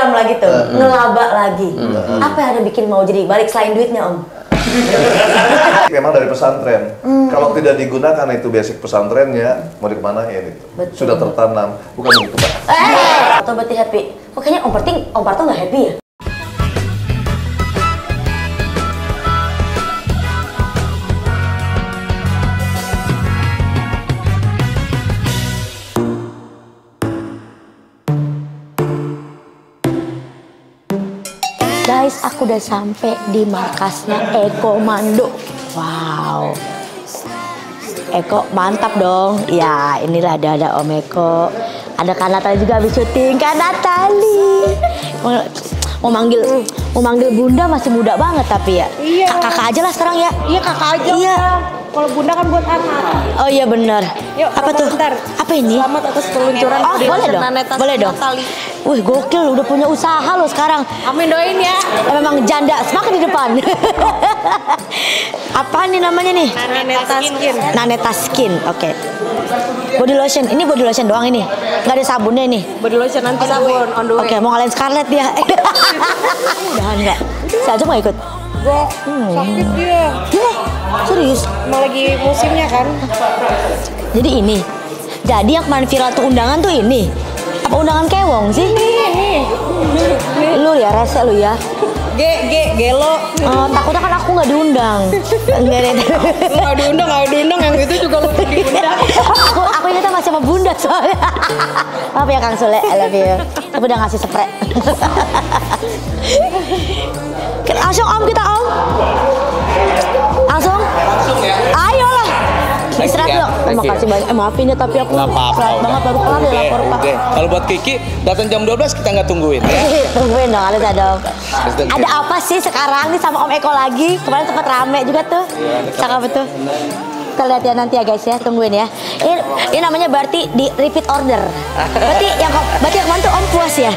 program lagi tuh, ngelaba lagi. Apa yang ada bikin mau jadi balik selain duitnya, Om? Memang dari pesantren. Kalau tidak digunakan itu basic pesantrennya, mau dikemanain itu? Sudah tertanam, bukan begitu Pak? Atau berarti happy? Kok kayaknya Om Parto nggak happy ya? Guys, aku udah sampai di markasnya Eko Mando. Wow, Eko mantap dong. Ya, inilah ada Om Eko. Ada Kak Natali juga habis syuting. Kak Natali mau manggil Bunda masih muda banget tapi ya. Iya. Kakak aja lah sekarang ya. Iya kakak aja. Iya. Kalau Bunda kan buat anak. Oh iya benar. Yuk, apa tuh? Bentar. Apa ini? Selamat atas peluncuran. Oh boleh dong. Boleh dong. Wih gokil, udah punya usaha lo sekarang. Amin, doain ya. Memang janda semakin di depan. Apa nih namanya nih? Naneta Skin. Naneta Skin, oke. Body lotion, ini body lotion doang ini. Nggak ada sabunnya ini. Body lotion nanti sabun on the way. Oke, mau ngalahin Scarlett dia. Udahan nggak? Saya aja mau ikut. Gak, sakit dia. Serius? Mau lagi musimnya kan. Jadi ini. Jadi yang kemarin viral tuh undangan tuh ini. Apa undangan kewong sih? Nih. Lu ya rese lu ya. Gelo. Takutnya kan aku nggak diundang. Nggak diundang yang itu juga lu diundang. aku ingetnya masih sama Bunda soalnya. Maaf ya Kang Sule, I love you. Tapi udah ngasih spray. Langsung Om kita Om. Langsung ya. Ayolah. Istirahat yuk. Terima kasih banyak. Maafin ya tapi aku istirahat banget baru kelar ya lapor Pak. Kalau buat Kiki datang jam 12 kita nggak tungguin ya. Tungguin dong, ada dong. Ada apa sih sekarang nih sama Om Eko lagi? Kemarin sempat rame juga tuh. Cakep betul. Kita lihat ya nanti ya guys ya, tungguin ya. Ini namanya berarti di repeat order. Berarti yang kemarin tuh Om puas ya.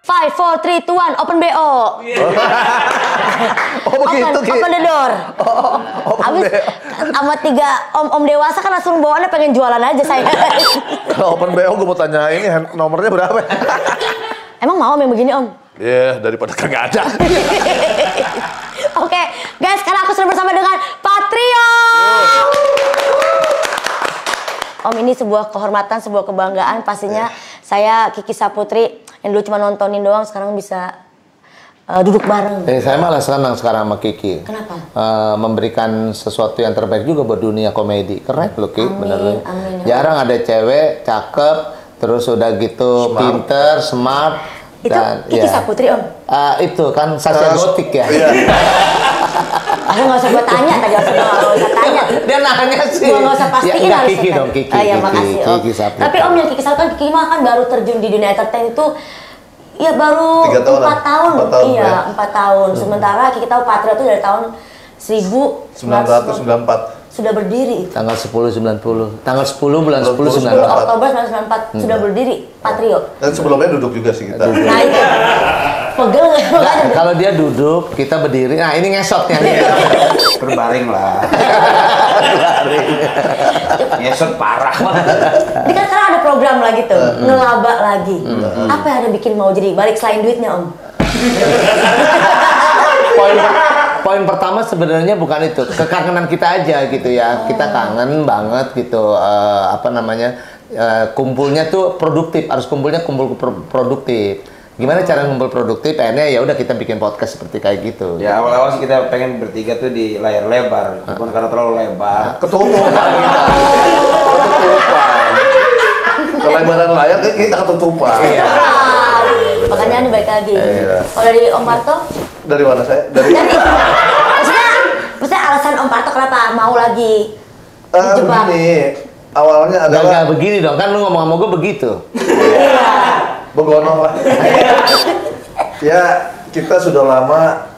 Five, 4, 3, 2, 1, open BO. Oh begitu Ki? Open the door. Abis sama 3 om dewasa kan langsung bawaannya pengen jualan aja saya. Kalau open BO gue mau tanya ini nomornya berapa? Emang mau yang begini Om? Ya daripada kagak ada. Oke, guys, sekarang aku sudah bersama dengan Patrio. Om, ini sebuah kehormatan, sebuah kebanggaan. Pastinya saya Kiki Saputri yang dulu cuma nontonin doang, sekarang bisa duduk bareng. Saya malah senang sekarang sama Kiki. Kenapa? Memberikan sesuatu yang terbaik juga buat dunia komedi. Keren loh Kiki, bener loh. Amin. Jarang ada cewek cakep, terus udah gitu pinter, smart. Itu dan Kiki Saputri Om? Itu kan Sasha Gotik ya. Iya. Aku nggak usah gue tanya, tadi aku nggak usah tanya. Dia nanya sih. Gue nggak usah pastiin ya, harus. Kiki dong, Kiki. Oh iya, makasih Om. Tapi Om yang Kiki Saputri, Kiki mah kan baru terjun di dunia entertain itu ya baru 4 tahun. Iya, 4 tahun. Sementara Kiki tahu Patrio itu dari tahun 1994. Sudah berdiri itu. Tanggal 10/90. Tanggal 10 bulan 10 10 94. Oktober 1994 sudah berdiri Patrio. Dan sebelumnya duduk juga sih kita. Nah itu. Pegel Nah, kalau dia duduk, kita berdiri. Nah, ini ngesotnya nih. Berbaring lah. Ngesot parah. Ini kan sekarang ada program lagi tuh, ngelaba lagi. Apa yang ada bikin mau jadi balik selain duitnya Om? Poin pertama sebenarnya bukan itu, kekangenan kita aja gitu ya. Kita kangen banget gitu, kumpulnya tuh produktif, harus kumpul produktif. Gimana cara ngumpul produktif? Akhirnya ya udah kita bikin podcast seperti kayak gitu. Ya awal-awal sih kita pengen bertiga tuh di layar lebar, bukan karena terlalu lebar. Ketutupan. Lebaran layar kita ketutupan. Iya. Makanya ini baik lagi. Iya. Kalau dari Om Parto? Dari mana saya? Dari Maksudnya alasan Om Parto kenapa mau lagi dijebak? begini, awalnya Gak adalah begini dong, kan lu ngomong sama gue begitu. Iya. begono lah. Ya, kita sudah lama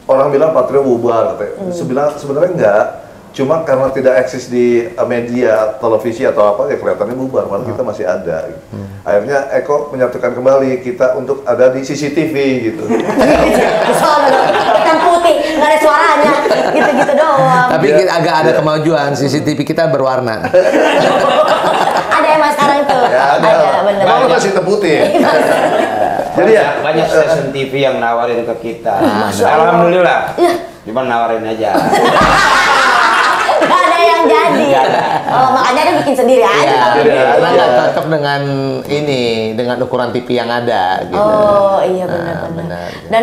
orang bilang Patrio bubar, katanya. Sebenarnya enggak. Cuma karena tidak eksis di media, televisi atau apa, ya kelihatannya bubar, malah kita masih ada. Gitu. Akhirnya Eko menyatukan kembali kita untuk ada di CCTV gitu. Hitam putih, nggak ada suaranya, gitu-gitu doang. Tapi agak ada kemajuan, CCTV kita berwarna. Ada emang sekarang tuh. Ya, ada. Bener. Emang lu masih hitam putih. Jadi ya banyak stasiun TV yang nawarin ke kita. Masya Allah. Alhamdulillah. Iya. Cuma nawarin aja. Nggak ada yang jadi. Oh, makanya dia bikin sendiri aja. Iya, kalau Iya, gitu. karena nggak cocok dengan ini, dengan ukuran TV yang ada. Gitu. Oh iya Nah, benar-benar. Dan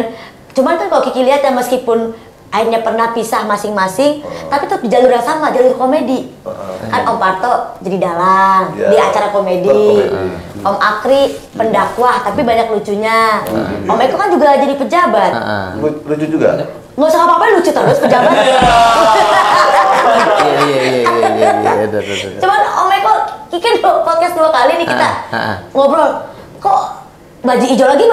cuman kan kalau Kiki lihat ya meskipun akhirnya pernah pisah masing-masing, tapi tetap di jalur yang sama, jalur komedi. Kan Om Parto jadi dalang Iya. di acara komedi. Berkomedi. Om Akri pendakwah tapi banyak lucunya. Om Eko kan juga jadi pejabat. lucu juga. Nggak usah apa-apa lucu terus pejabat. Iya. Cuman Om Eko, Kiki podcast 2 kali nih kita ngobrol. Kok baju hijau lagi?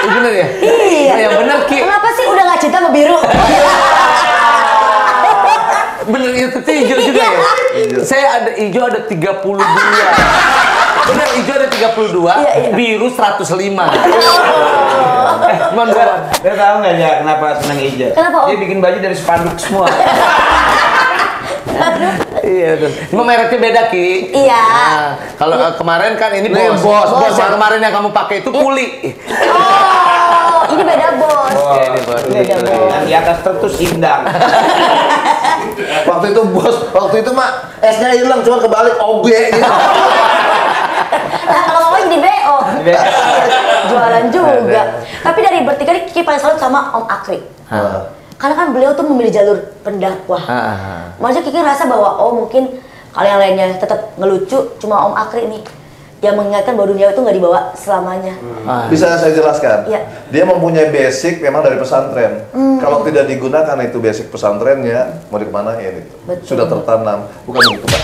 Bener ya? Iya. Yang bener Ki. Kenapa sih udah nggak cinta sama biru? Bener itu hijau juga ya? Saya ada hijau ada 32. Bener hijau ada 32, Iya. biru 105. Cuman Dia tahu nggak ya kenapa senang hijau? Kenapa, Om? Dia bikin baju dari spanduk semua. Iya betul. Cuma mereknya beda Ki. Iya. Nah, kalau kemarin kan ini bos yang kemarin yang kamu pakai itu kuli. Oh, ini beda bos. Iya, ini bos. Beda bos. Yang di atas terus indang. Waktu itu mah esnya hilang, cuma kebalik OB gitu. Nah, kalau ngomong di BO, jualan juga. Tapi dari bertiga ini Kiki paling salut sama Om Akri. Karena kan beliau tuh memilih jalur pendakwah. Maksudnya Kiki rasa bahwa mungkin kalau yang lainnya tetap ngelucu, cuma Om Akri nih yang mengingatkan bahwa dunia itu nggak dibawa selamanya. Bisa saya jelaskan? Iya. Dia mempunyai basic memang dari pesantren. Kalau tidak digunakan itu basic pesantrennya, mau dikemanain itu? Betul. Sudah tertanam, bukan begitu Pak?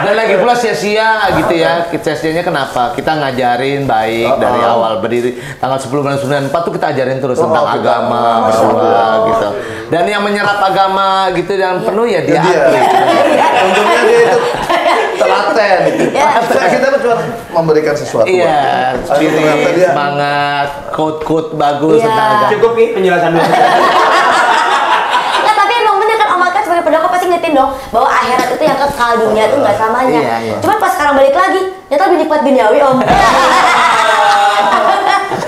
Dan lagi pula sia-sia gitu ya. Sia-sianya kenapa? Kita ngajarin baik dari awal berdiri tanggal 10 bulan 94 tuh kita ajarin terus tentang agama berdua gitu. Dan yang menyerap agama gitu yang penuh ya dia atlet. Untungnya dia itu telaten. Kita cuma memberikan sesuatu. Iya, buat dia. spirit, Ternyata dia semangat, quote-quote bagus Iya. tentang agama. Cukup Ki penjelasan dulu. Nah, tapi emang bener kan Om Akri sebagai pendakwah pasti ngetin dong bahwa akhirat itu yang kekal, dunia itu nggak selamanya. Iya. Cuman pas sekarang balik lagi, ternyata lebih nikmat duniawi Om.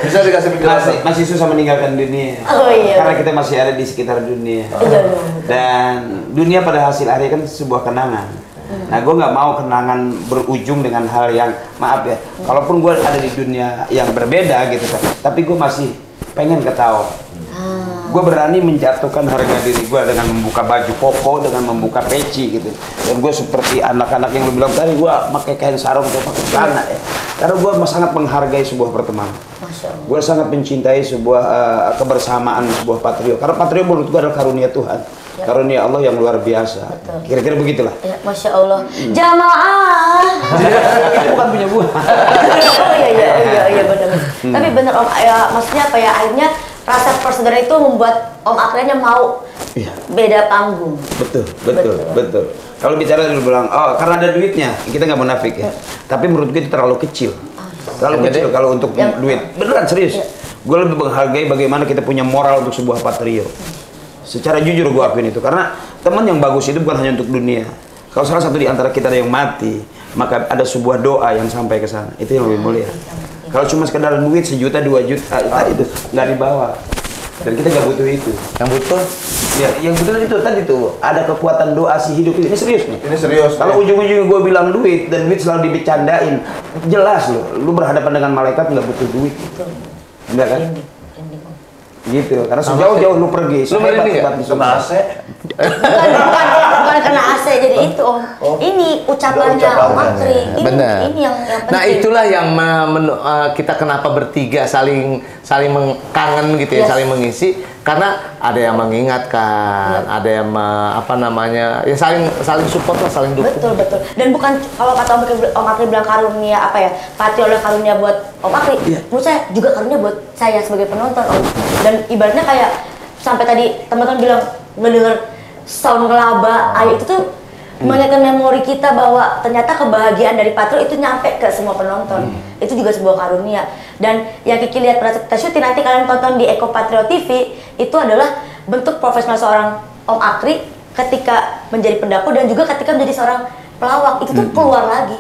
bisa dikasih penjelasan. Masih susah meninggalkan dunia. Oh, iya. Karena kita masih ada di sekitar dunia. Iya. Dan dunia pada hasil akhir kan sebuah kenangan. Nah, gue nggak mau kenangan berujung dengan hal yang maaf ya. Kalaupun gue ada di dunia yang berbeda gitu kan, tapi gue masih pengen ketawa. Gue berani menjatuhkan harga diri gue dengan membuka baju koko, dengan membuka peci gitu. Dan gue seperti anak-anak yang lu bilang tadi, gue pakai kain sarung atau pakai celana ya. Karena gue sangat menghargai sebuah pertemanan. Gue sangat mencintai sebuah kebersamaan sebuah patrio. Karena patrio menurut gue adalah karunia Tuhan. Karunia Allah yang luar biasa. Kira-kira begitulah. Ya, Masya Allah. Jamaah. Itu bukan punya gue. Oh iya benar. Tapi benar Om, ya maksudnya apa ya, akhirnya rasa persaudaraan itu membuat Om Akrinya mau beda panggung. Betul. Kalau bicara dulu bilang, oh karena ada duitnya, kita nggak munafik ya. Tapi menurut gue itu terlalu kecil. Terlalu kecil kalau untuk duit. Beneran serius. Gue lebih menghargai bagaimana kita punya moral untuk sebuah patrio. Secara jujur gue akuin itu, karena teman yang bagus itu bukan hanya untuk dunia. Kalau salah satu di antara kita ada yang mati, maka ada sebuah doa yang sampai ke sana. Itu yang lebih mulia. Kalau cuma sekedar duit 1 juta 2 juta itu nggak dibawa. Dan kita nggak butuh itu. Yang butuh Ya, yang betul itu tadi tuh ada kekuatan doa si hidup ini serius nih. Ini serius. Kalau ujung-ujungnya gue bilang duit dan duit selalu dibecandain, jelas lu berhadapan dengan malaikat nggak butuh duit. Enggak kan? Gitu, karena sejauh-jauh lu pergi, Lu merinding nggak? Kena AC. Bukan kena AC jadi itu Om. Ini ucapannya Om Akri. Benar. Ini yang penting. Nah itulah yang kita kenapa bertiga saling kangen gitu ya, saling mengisi karena ada yang mengingatkan, ada yang apa namanya ya saling support lah, saling dukung. Betul. Dan bukan kalau kata Om Akri bilang karunia apa ya, patriot karunia buat Om Akri, menurut saya juga karunia buat saya sebagai penonton Om. Dan ibaratnya kayak sampai tadi teman-teman bilang ngedenger sound ngelaba, itu tuh mengingatkan memori kita bahwa ternyata kebahagiaan dari Patriot itu nyampe ke semua penonton. Itu juga sebuah karunia. Dan yang Kiki lihat pada kita syuting, nanti kalian tonton di Eko Patriot TV, itu adalah bentuk profesional seorang Om Akri ketika menjadi pendaku dan juga ketika menjadi seorang pelawak. Itu tuh keluar lagi.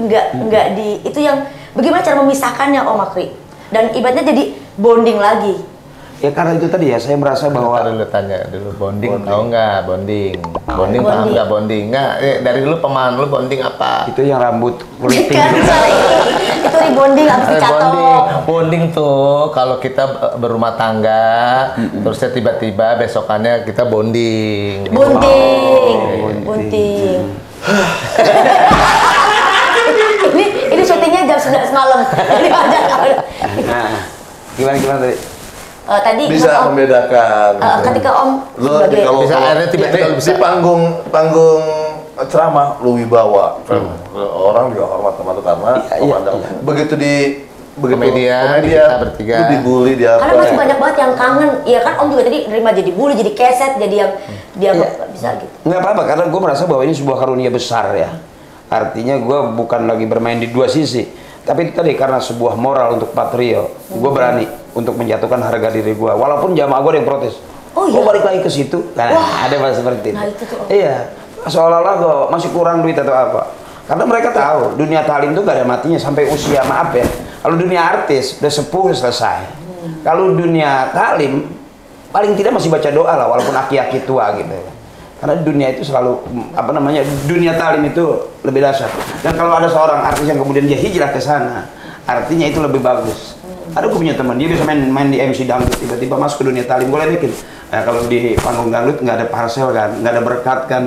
Enggak di itu yang bagaimana cara memisahkannya Om Akri. Dan ibaratnya jadi bonding lagi. Ya karena itu tadi ya, saya merasa bahwa Lu tanya dulu bonding tahu nggak bonding paham nggak bonding nggak dari dulu pemahaman lu bonding apa itu yang rambut keriting Kan itu rebonding habis dicatok. bonding tuh kalau kita berumah tangga terusnya tiba-tiba besokannya kita bonding Bunting. Ini syutingnya jam 11 malam. Nah, gimana tadi? Tadi Bisa Om, membedakan. ketika Om Lu sebagai kalau Bisa akhirnya tiba-tiba di bisa. panggung ceramah lu wibawa. Orang juga hormat sama lu karena memandang. Begitu Komedian, kita bertiga. lu dibully dia karena masih banyak banget yang kangen. Iya kan Om juga tadi nerima jadi bully, jadi keset, jadi yang dia nggak bisa gitu. Nggak apa-apa, karena gue merasa bahwa ini sebuah karunia besar ya. Artinya gue bukan lagi bermain di dua sisi, tapi itu tadi karena sebuah moral untuk Patrio, gue berani untuk menjatuhkan harga diri gue, walaupun jamaah gue ada yang protes. Oh, Gue iya? balik lagi ke situ, nah, ada bahasa seperti itu. Nah, itu tuh. Iya, seolah-olah gue masih kurang duit atau apa. Karena mereka tahu dunia talim itu gak ada matinya sampai usia, maaf ya. Kalau dunia artis udah sepuh selesai. Kalau dunia talim paling tidak masih baca doa lah, walaupun aki-aki tua gitu. Karena dunia itu selalu apa namanya, dunia talim itu lebih dahsyat. Dan kalau ada seorang artis yang kemudian dia hijrah ke sana, artinya itu lebih bagus. Ada gue punya teman, dia bisa main di MC dangdut, tiba-tiba masuk ke dunia talim, gue ledekin. Nah, kalau di panggung dangdut nggak ada parcel kan, nggak ada berkat kan.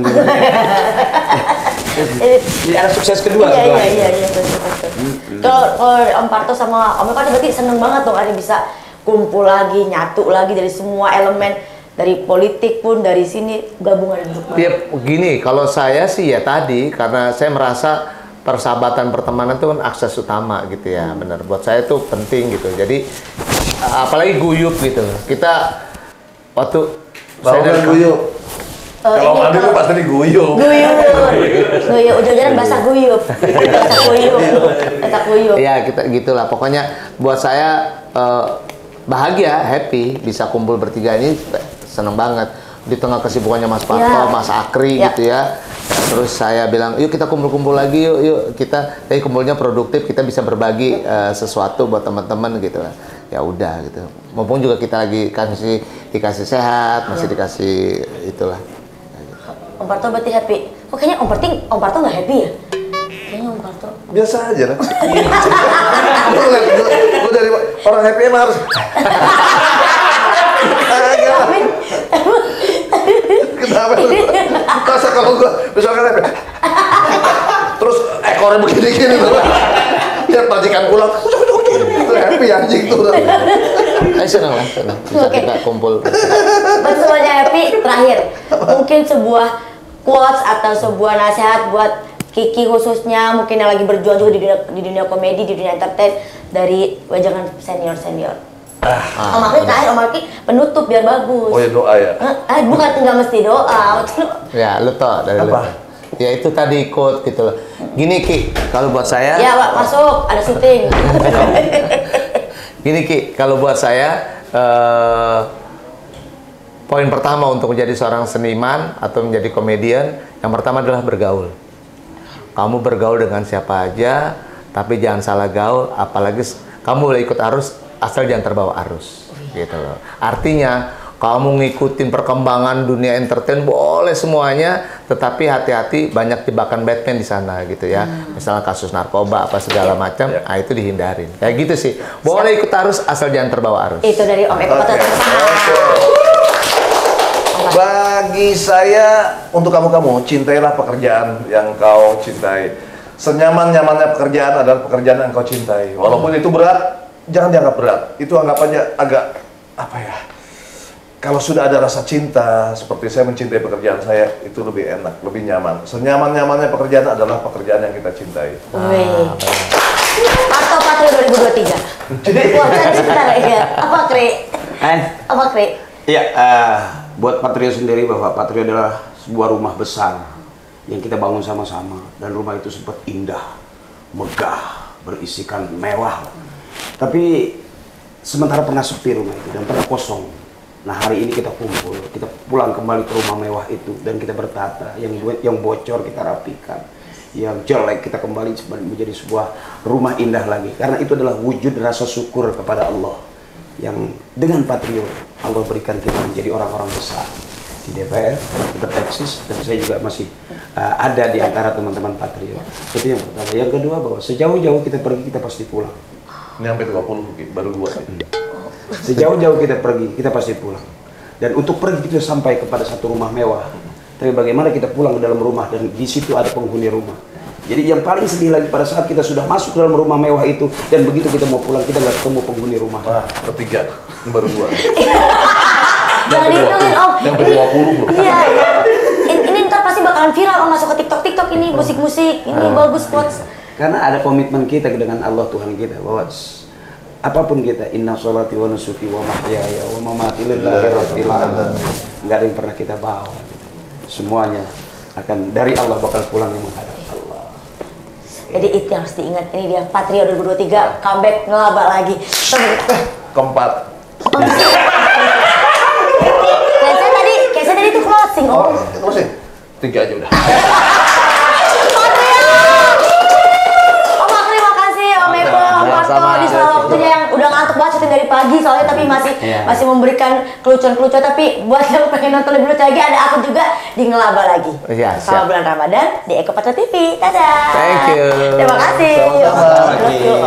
Jadi ada sukses kedua. Iya, betul. Kalau Om Parto sama Om Eko berarti seneng banget dong hari bisa kumpul lagi, nyatu lagi dari semua elemen, dari politik pun dari sini gabungan untuk Ya gini, kalau saya sih ya tadi karena saya merasa persahabatan pertemanan itu kan akses utama gitu ya, benar. Buat saya itu penting gitu. Jadi apalagi guyup gitu. Kita waktu Tahu kan guyup? Kalau mandi tuh pasti diguyup. Guyup, ujung-ujungnya bahasa guyup. Ya kita gitulah. Pokoknya buat saya bahagia, happy bisa kumpul bertiga ini seneng banget. Di tengah kesibukannya Mas Parto, Mas Akri gitu ya. Terus saya bilang, yuk kita kumpul-kumpul lagi, yuk kita, kumpulnya produktif, kita bisa berbagi sesuatu buat teman-teman gitu. Ya udah gitu. Mumpung juga kita lagi dikasih sehat, masih dikasih itulah. Om Parto berarti happy. Kok kayaknya Om Parto nggak happy ya? Kayaknya Om Parto. Biasa aja lah. Gue dari orang happy emang harus. Kenapa lu? Masa kalau gue misalkan happy, terus ekornya begini-gini tuh. Lihat majikan pulang, itu happy anjing tuh. Senang lah, senang. Bisa kita kumpul. Buat semuanya happy, terakhir. Mungkin sebuah quotes atau sebuah nasihat buat Kiki khususnya, mungkin yang lagi berjuang juga di dunia komedi, di dunia entertain, dari wajangan senior-senior. Om Akri terakhir, Om Akri penutup biar bagus. Oh ya doa ya? Bukan nggak mesti doa. Ya, lu tau dari lu. Ya itu tadi quote gitu loh. Gini Ki, kalau buat saya. Ya Pak, masuk, ada syuting. Gini Ki, kalau buat saya poin pertama untuk menjadi seorang seniman atau menjadi komedian, yang pertama adalah bergaul. Kamu bergaul dengan siapa aja, tapi jangan salah gaul, apalagi kamu boleh ikut arus, asal jangan terbawa arus. Gitu loh. Artinya, Kamu ngikutin perkembangan dunia entertain boleh semuanya, tetapi hati-hati banyak jebakan Batman di sana gitu ya. Misalnya kasus narkoba apa segala macam, nah itu dihindarin. Kayak gitu sih. Boleh ikut arus asal jangan terbawa arus. Itu dari Om Eko Patrio. Bagi saya, untuk kamu-kamu, cintailah pekerjaan yang kau cintai. Senyaman-nyamannya pekerjaan adalah pekerjaan yang kau cintai. Walaupun itu berat, jangan dianggap berat. Itu anggap aja agak, apa ya, kalau sudah ada rasa cinta, seperti saya mencintai pekerjaan saya, itu lebih enak, lebih nyaman. Senyaman-nyamannya pekerjaan adalah pekerjaan yang kita cintai. Wih. Atau Patrio 2023. Wah, cari sebentar ya. Apa, Kri? Apa, Kri? Iya, buat Patrio sendiri bahwa Patrio adalah sebuah rumah besar yang kita bangun sama-sama, dan rumah itu sempat indah, megah, berisikan mewah. Tapi sementara pernah sepi rumah itu dan pernah kosong. Nah, hari ini kita kumpul, kita pulang kembali ke rumah mewah itu dan kita bertata, yang bocor kita rapikan, yang jelek kita kembali menjadi sebuah rumah indah lagi. Karena itu adalah wujud rasa syukur kepada Allah yang dengan Patrio Allah berikan kita menjadi orang-orang besar di DPR, tetap eksis, dan saya juga masih ada di antara teman-teman Patrio. Itu yang pertama. Yang kedua, bahwa sejauh-jauh kita pergi, kita pasti pulang. Ini sampai 20 baru 2. Sejauh-jauh kita pergi, kita pasti pulang. Dan untuk pergi kita sampai kepada satu rumah mewah. Tapi bagaimana kita pulang ke dalam rumah dan di situ ada penghuni rumah. Jadi yang paling sedih lagi pada saat kita sudah masuk dalam rumah mewah itu dan begitu kita mau pulang kita nggak ketemu penghuni rumah. Nah, ketiga, baru 2. Jangan dihitungin, Om. Yang ke-20 loh. Iya. Ini ntar pasti bakalan viral, Om, masuk ke TikTok ini, musik-musik, ini bagus quotes. Karena ada komitmen kita dengan Allah Tuhan kita bahwa apapun kita, inna sholati wa nusuki wa mahyaya wa mamati lillahi rabbil alamin. Enggak ada yang pernah kita bawa. Semuanya akan dari Allah, bakal pulang yang menghadap Allah. Jadi itu yang harus diingat. Ini dia Patrio 2023 comeback ngelaba lagi. Keempat. Kayak saya tadi itu closing, Om. Oh, closing. 3 aja udah. Terima kasih Om Eko, Om Parto di salah waktunya yang udah ngantuk banget syuting dari pagi soalnya, tapi masih memberikan kelucuan-kelucuan. Tapi buat yang pengen nonton lebih lucu lagi, ada aku juga di Ngelaba lagi. Iya, Sama bulan Ramadan di Eko Patrio TV. Dadah. Thank you. Terima kasih. Sama-sama. Terus yuk.